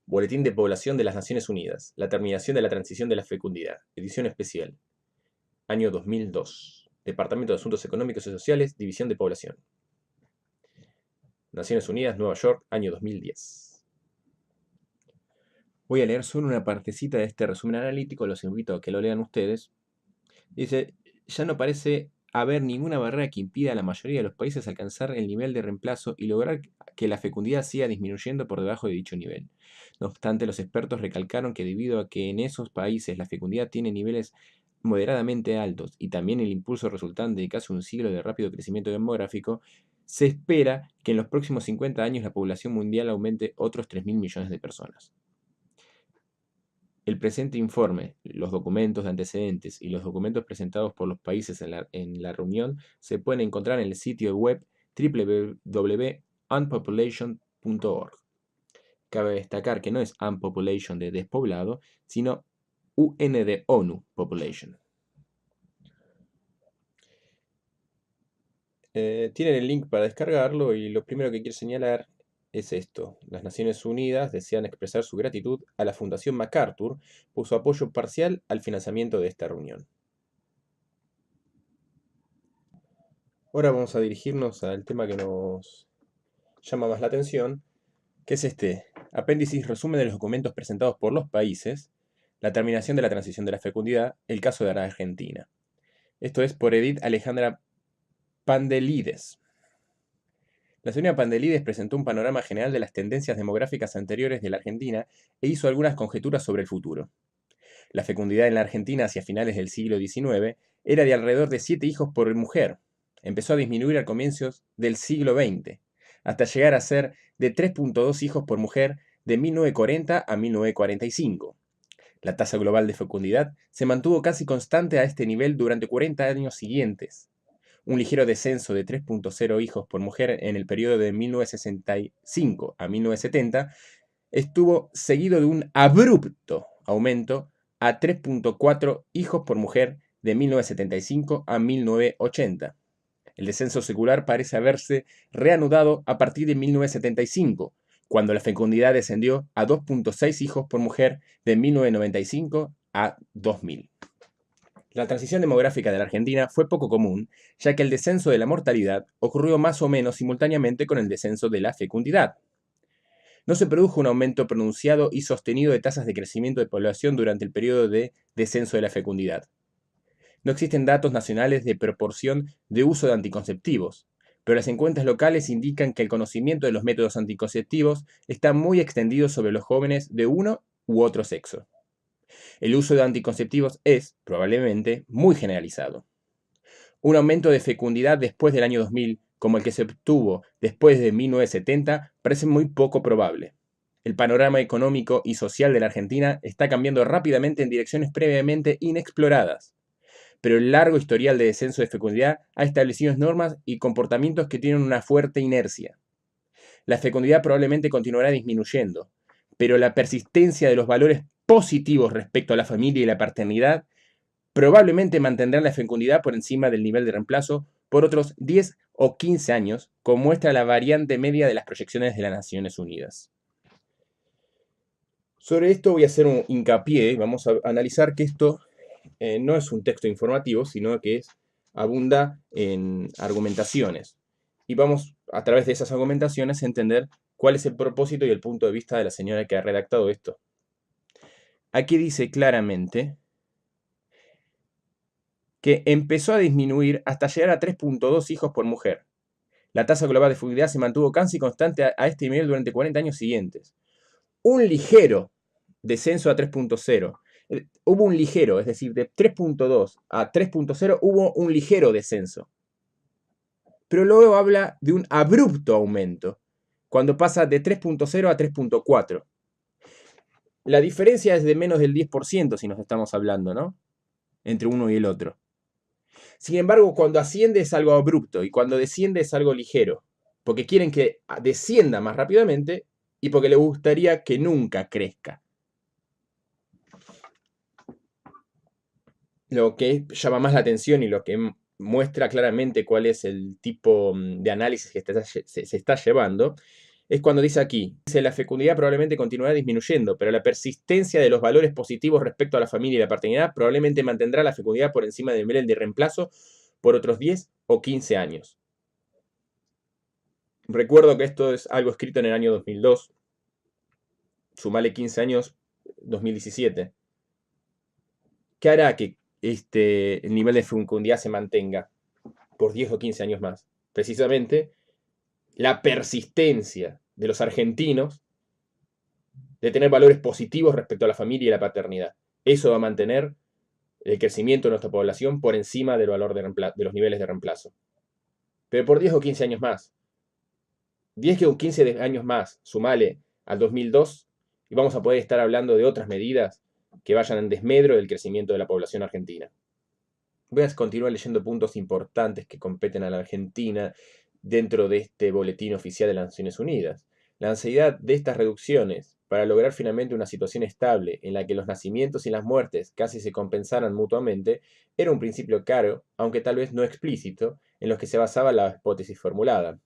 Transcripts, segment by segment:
Boletín de Población de las Naciones Unidas. La terminación de la transición de la fecundidad. Edición especial. Año 2002. Departamento de Asuntos Económicos y Sociales, División de Población. Naciones Unidas, Nueva York, año 2010. Voy a leer solo una partecita de este resumen analítico, los invito a que lo lean ustedes. Dice, ya no parece haber ninguna barrera que impida a la mayoría de los países alcanzar el nivel de reemplazo y lograr que la fecundidad siga disminuyendo por debajo de dicho nivel. No obstante, los expertos recalcaron que debido a que en esos países la fecundidad tiene niveles moderadamente altos y también el impulso resultante de casi un siglo de rápido crecimiento demográfico, se espera que en los próximos 50 años la población mundial aumente otros 3.000 millones de personas. El presente informe, los documentos de antecedentes y los documentos presentados por los países en la reunión se pueden encontrar en el sitio web www.unpopulation.org. Cabe destacar que no es unpopulation de despoblado, sino UN de ONU Population. Tienen el link para descargarlo y lo primero que quiero señalar es esto. Las Naciones Unidas desean expresar su gratitud a la Fundación MacArthur por su apoyo parcial al financiamiento de esta reunión. Ahora vamos a dirigirnos al tema que nos llama más la atención, que es este. Apéndice resumen de los documentos presentados por los países, la terminación de la transición de la fecundidad, el caso de la Argentina. Esto es por Edith Alejandra Pandelides. La señora Pandelides presentó un panorama general de las tendencias demográficas anteriores de la Argentina e hizo algunas conjeturas sobre el futuro. La fecundidad en la Argentina hacia finales del siglo XIX era de alrededor de 7 hijos por mujer. Empezó a disminuir a comienzos del siglo XX, hasta llegar a ser de 3.2 hijos por mujer de 1940 a 1945. La tasa global de fecundidad se mantuvo casi constante a este nivel durante 40 años siguientes. Un ligero descenso de 3.0 hijos por mujer en el periodo de 1965 a 1970 estuvo seguido de un abrupto aumento a 3.4 hijos por mujer de 1975 a 1980. El descenso secular parece haberse reanudado a partir de 1975, cuando la fecundidad descendió a 2.6 hijos por mujer de 1995 a 2000. La transición demográfica de la Argentina fue poco común, ya que el descenso de la mortalidad ocurrió más o menos simultáneamente con el descenso de la fecundidad. No se produjo un aumento pronunciado y sostenido de tasas de crecimiento de población durante el periodo de descenso de la fecundidad. No existen datos nacionales de proporción de uso de anticonceptivos, pero las encuestas locales indican que el conocimiento de los métodos anticonceptivos está muy extendido sobre los jóvenes de uno u otro sexo. El uso de anticonceptivos es, probablemente, muy generalizado. Un aumento de fecundidad después del año 2000, como el que se obtuvo después de 1970, parece muy poco probable. El panorama económico y social de la Argentina está cambiando rápidamente en direcciones previamente inexploradas, pero el largo historial de descenso de fecundidad ha establecido normas y comportamientos que tienen una fuerte inercia. La fecundidad probablemente continuará disminuyendo, pero la persistencia de los valores positivos respecto a la familia y la paternidad probablemente mantendrán la fecundidad por encima del nivel de reemplazo por otros 10 o 15 años, como muestra la variante media de las proyecciones de las Naciones Unidas. Sobre esto voy a hacer un hincapié y vamos a analizar que esto no es un texto informativo, sino que abunda en argumentaciones. Y vamos, a través de esas argumentaciones, a entender cuál es el propósito y el punto de vista de la señora que ha redactado esto. Aquí dice claramente que empezó a disminuir hasta llegar a 3.2 hijos por mujer. La tasa global de fecundidad se mantuvo casi constante a este nivel durante 40 años siguientes. Un ligero descenso a 3.0. Hubo un ligero, es decir, de 3.2 a 3.0 hubo un ligero descenso. Pero luego habla de un abrupto aumento, cuando pasa de 3.0 a 3.4. La diferencia es de menos del 10% si nos estamos hablando, ¿no? Entre uno y el otro. Sin embargo, cuando asciende es algo abrupto y cuando desciende es algo ligero, porque quieren que descienda más rápidamente y porque les gustaría que nunca crezca. Lo que llama más la atención y lo que muestra claramente cuál es el tipo de análisis que se está llevando es cuando dice aquí, dice la fecundidad probablemente continuará disminuyendo, pero la persistencia de los valores positivos respecto a la familia y la paternidad probablemente mantendrá la fecundidad por encima del nivel de reemplazo por otros 10 o 15 años. Recuerdo que esto es algo escrito en el año 2002. Sumale 15 años, 2017. ¿Qué hará que el nivel de fecundidad se mantenga por 10 o 15 años más? Precisamente la persistencia de los argentinos de tener valores positivos respecto a la familia y la paternidad. Eso va a mantener el crecimiento de nuestra población por encima del valor de los niveles de reemplazo. Pero por 10 o 15 años más. 10 o 15 años más, sumale al 2002, y vamos a poder estar hablando de otras medidas que vayan en desmedro del crecimiento de la población argentina. Voy a continuar leyendo puntos importantes que competen a la Argentina dentro de este boletín oficial de las Naciones Unidas. La ansiedad de estas reducciones para lograr finalmente una situación estable en la que los nacimientos y las muertes casi se compensaran mutuamente era un principio claro, aunque tal vez no explícito, en los que se basaba la hipótesis formulada.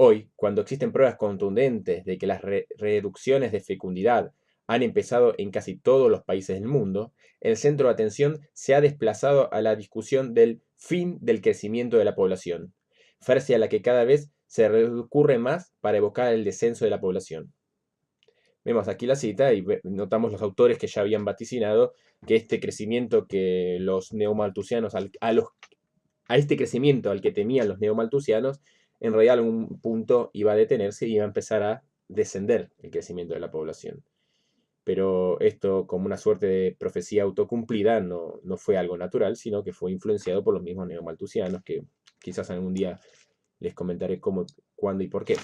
Hoy, cuando existen pruebas contundentes de que las reducciones de fecundidad han empezado en casi todos los países del mundo, el centro de atención se ha desplazado a la discusión del fin del crecimiento de la población, frase a la que cada vez se recurre más para evocar el descenso de la población. Vemos aquí la cita y notamos los autores que ya habían vaticinado que este crecimiento que los neomalthusianos, a este crecimiento al que temían los neomalthusianos, en realidad a algún punto iba a detenerse y iba a empezar a descender el crecimiento de la población. Pero esto, como una suerte de profecía autocumplida, no fue algo natural, sino que fue influenciado por los mismos neomalthusianos, que quizás algún día les comentaré cómo, cuándo y por qué.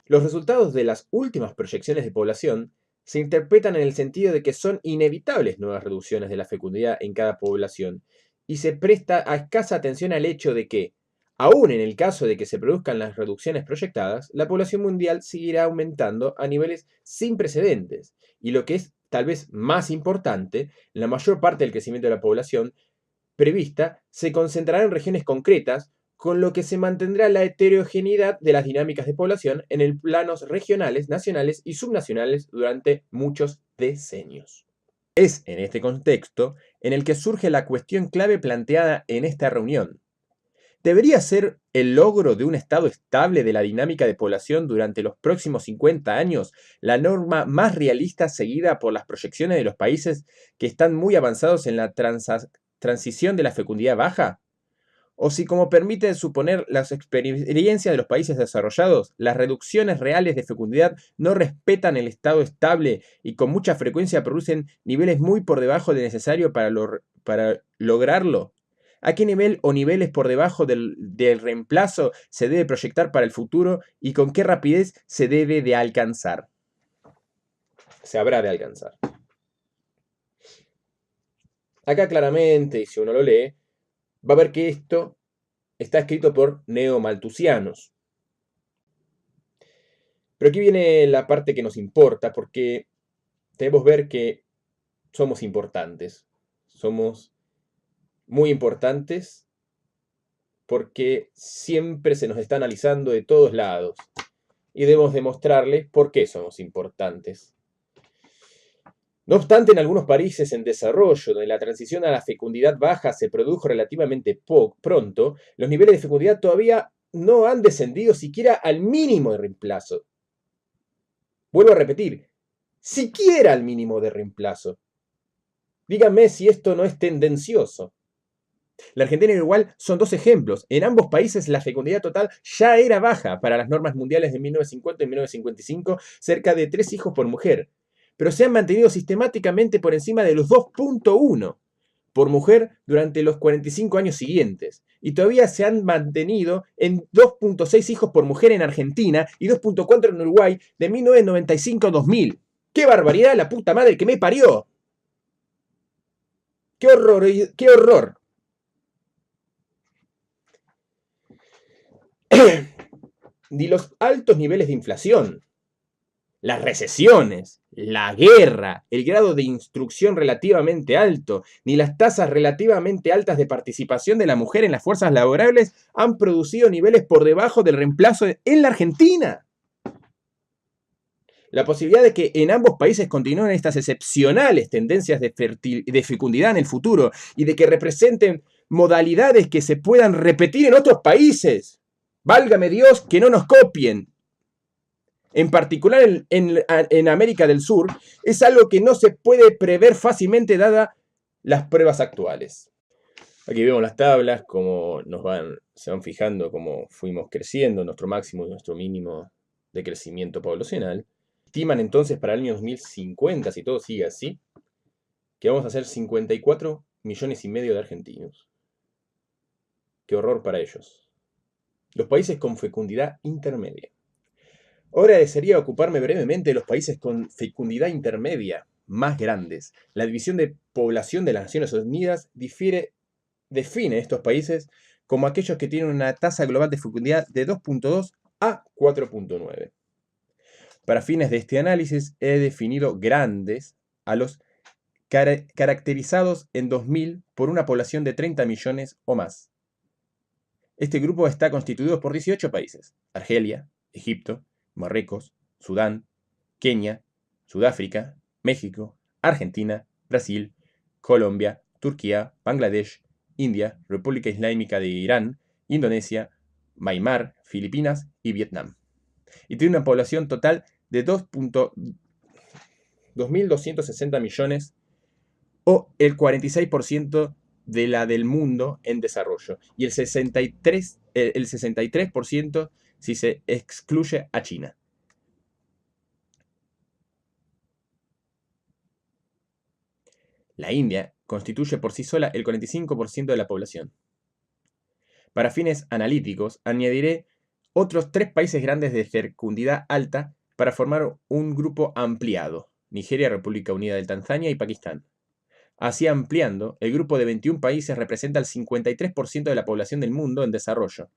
Los resultados de las últimas proyecciones de población se interpretan en el sentido de que son inevitables nuevas reducciones de la fecundidad en cada población, y se presta a escasa atención al hecho de que, aún en el caso de que se produzcan las reducciones proyectadas, la población mundial seguirá aumentando a niveles sin precedentes, y lo que es tal vez más importante, la mayor parte del crecimiento de la población prevista se concentrará en regiones concretas, con lo que se mantendrá la heterogeneidad de las dinámicas de población en el planos regionales, nacionales y subnacionales durante muchos decenios. Es en este contexto en el que surge la cuestión clave planteada en esta reunión. ¿Debería ser el logro de un estado estable de la dinámica de población durante los próximos 50 años la norma más realista seguida por las proyecciones de los países que están muy avanzados en la transición de la fecundidad baja? ¿O si, como permite suponer las experiencias de los países desarrollados, las reducciones reales de fecundidad no respetan el estado estable y con mucha frecuencia producen niveles muy por debajo del necesario para lograrlo? ¿A qué nivel o niveles por debajo del reemplazo se debe proyectar para el futuro y con qué rapidez se debe de alcanzar? Se habrá de alcanzar. Acá claramente, y si uno lo lee, va a ver que esto está escrito por neomalthusianos. Pero aquí viene la parte que nos importa, porque debemos ver que somos importantes. Somos muy importantes porque siempre se nos está analizando de todos lados. Y debemos demostrarles por qué somos importantes. No obstante, en algunos países en desarrollo, donde la transición a la fecundidad baja se produjo relativamente pronto, los niveles de fecundidad todavía no han descendido siquiera al mínimo de reemplazo. Vuelvo a repetir, siquiera al mínimo de reemplazo. Díganme si esto no es tendencioso. La Argentina y el Uruguay son dos ejemplos. En ambos países la fecundidad total ya era baja para las normas mundiales de 1950 y 1955, cerca de 3 hijos por mujer, pero se han mantenido sistemáticamente por encima de los 2.1 por mujer durante los 45 años siguientes, y todavía se han mantenido en 2.6 hijos por mujer en Argentina y 2.4 en Uruguay de 1995 a 2000. ¡Qué barbaridad, la puta madre que me parió! ¡Qué horror! ¡Qué horror! Ni los altos niveles de inflación, las recesiones, la guerra, el grado de instrucción relativamente alto, ni las tasas relativamente altas de participación de la mujer en las fuerzas laborales han producido niveles por debajo del reemplazo en la Argentina. La posibilidad de que en ambos países continúen estas excepcionales tendencias de fecundidad en el futuro y de que representen modalidades que se puedan repetir en otros países. Válgame Dios, que no nos copien. En particular en América del Sur, es algo que no se puede prever fácilmente dada las pruebas actuales. Aquí vemos las tablas, como se van fijando cómo fuimos creciendo, nuestro máximo y nuestro mínimo de crecimiento poblacional. Estiman entonces para el año 2050, si todo sigue así, que vamos a ser 54 millones y medio de argentinos. Qué horror para ellos. Los países con fecundidad intermedia. Ahora desearía ocuparme brevemente de los países con fecundidad intermedia más grandes. La división de población de las Naciones Unidas define estos países como aquellos que tienen una tasa global de fecundidad de 2.2 a 4.9. Para fines de este análisis he definido grandes a los caracterizados en 2000 por una población de 30 millones o más. Este grupo está constituido por 18 países: Argelia, Egipto, Marruecos, Sudán, Kenia, Sudáfrica, México, Argentina, Brasil, Colombia, Turquía, Bangladesh, India, República Islámica de Irán, Indonesia, Myanmar, Filipinas y Vietnam. Y tiene una población total de 2.260 millones o el 46% de la del mundo en desarrollo y el 63% si se excluye a China. La India constituye por sí sola el 45% de la población. Para fines analíticos, añadiré otros 3 países grandes de fecundidad alta para formar un grupo ampliado: Nigeria, República Unida de Tanzania y Pakistán. Así ampliando, el grupo de 21 países representa el 53% de la población del mundo en desarrollo,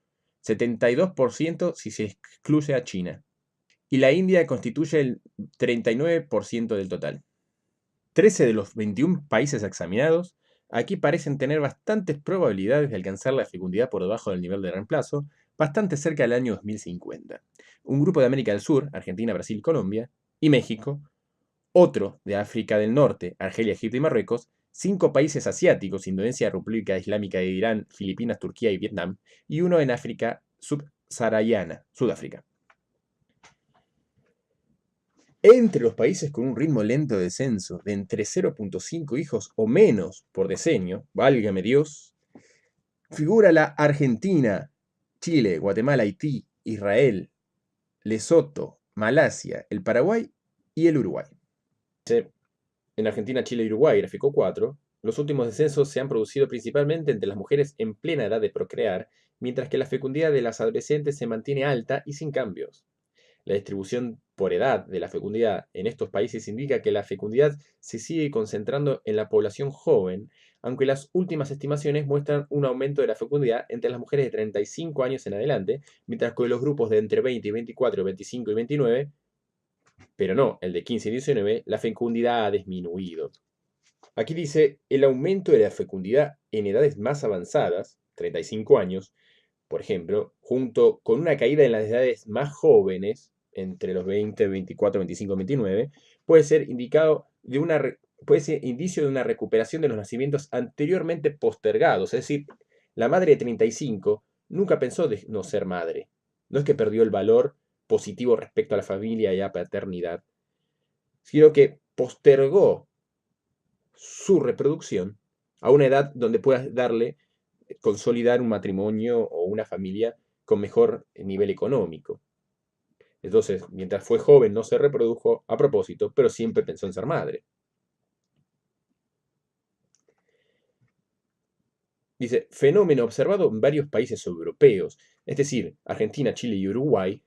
72% si se excluye a China, y la India constituye el 39% del total. 13 de los 21 países examinados aquí parecen tener bastantes probabilidades de alcanzar la fecundidad por debajo del nivel de reemplazo, bastante cerca del año 2050. Un grupo de América del Sur, Argentina, Brasil, Colombia, y México; otro de África del Norte, Argelia, Egipto y Marruecos; 5 países asiáticos, Indonesia, República Islámica de Irán, Filipinas, Turquía y Vietnam; y uno en África subsahariana, Sudáfrica. Entre los países con un ritmo lento de descenso de entre 0.5 hijos o menos por decenio, válgame Dios, figura la Argentina, Chile, Guatemala, Haití, Israel, Lesoto, Malasia, el Paraguay y el Uruguay. En Argentina, Chile y Uruguay, gráfico 4, los últimos descensos se han producido principalmente entre las mujeres en plena edad de procrear, mientras que la fecundidad de las adolescentes se mantiene alta y sin cambios. La distribución por edad de la fecundidad en estos países indica que la fecundidad se sigue concentrando en la población joven, aunque las últimas estimaciones muestran un aumento de la fecundidad entre las mujeres de 35 años en adelante, mientras que los grupos de entre 20 y 24, 25 y 29, pero no el de 15 y 19, la fecundidad ha disminuido. Aquí dice: el aumento de la fecundidad en edades más avanzadas, 35 años, por ejemplo, junto con una caída en las edades más jóvenes, entre los 20, 24, 25, 29, puede ser indicio de una recuperación de los nacimientos anteriormente postergados. Es decir, la madre de 35 nunca pensó de no ser madre. No es que perdió el valor positivo respecto a la familia y a la paternidad, sino que postergó su reproducción a una edad donde pueda consolidar un matrimonio o una familia con mejor nivel económico. Entonces, mientras fue joven no se reprodujo a propósito, pero siempre pensó en ser madre. Dice: fenómeno observado en varios países europeos, es decir, Argentina, Chile y Uruguay,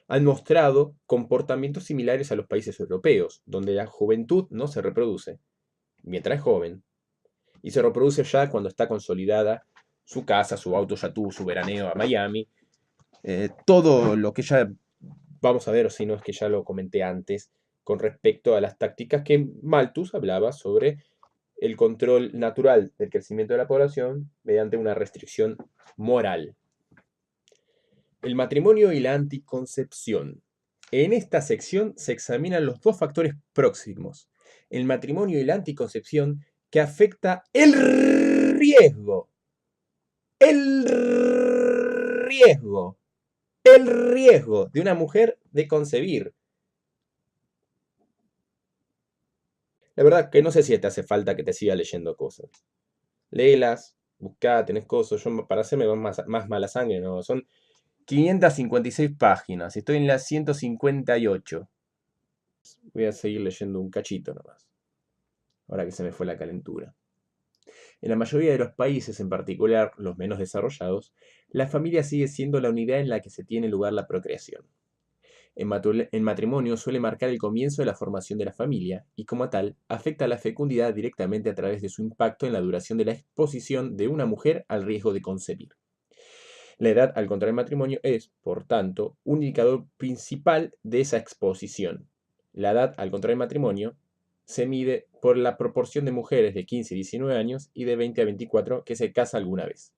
han mostrado comportamientos similares a los países europeos, donde la juventud no se reproduce mientras es joven, y se reproduce ya cuando está consolidada su casa, su auto, ya tuvo su veraneo a Miami. Todo lo que ya vamos a ver, o si no es que ya lo comenté antes, con respecto a las tácticas que Malthus hablaba sobre el control natural del crecimiento de la población mediante una restricción moral. El matrimonio y la anticoncepción. En esta sección se examinan los dos factores próximos, el matrimonio y la anticoncepción, que afecta el riesgo, el riesgo de una mujer de concebir. La verdad que no sé si te hace falta que te siga leyendo cosas. Léelas, buscá, tenés cosas. Yo para hacerme más mala sangre, no. Son 556 páginas. Estoy en la 158. Voy a seguir leyendo un cachito nomás. Ahora que se me fue la calentura. En la mayoría de los países, en particular los menos desarrollados, la familia sigue siendo la unidad en la que se tiene lugar la procreación. En matrimonio suele marcar el comienzo de la formación de la familia y, como tal, afecta a la fecundidad directamente a través de su impacto en la duración de la exposición de una mujer al riesgo de concebir. La edad al contraer matrimonio es, por tanto, un indicador principal de esa exposición. La edad al contraer matrimonio se mide por la proporción de mujeres de 15 y 19 años y de 20 a 24 que se casa alguna vez.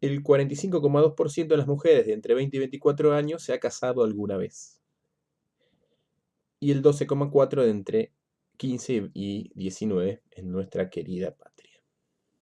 El 45,2% de las mujeres de entre 20 y 24 años se ha casado alguna vez. Y el 12,4% de entre 15 y 19 en nuestra querida patria.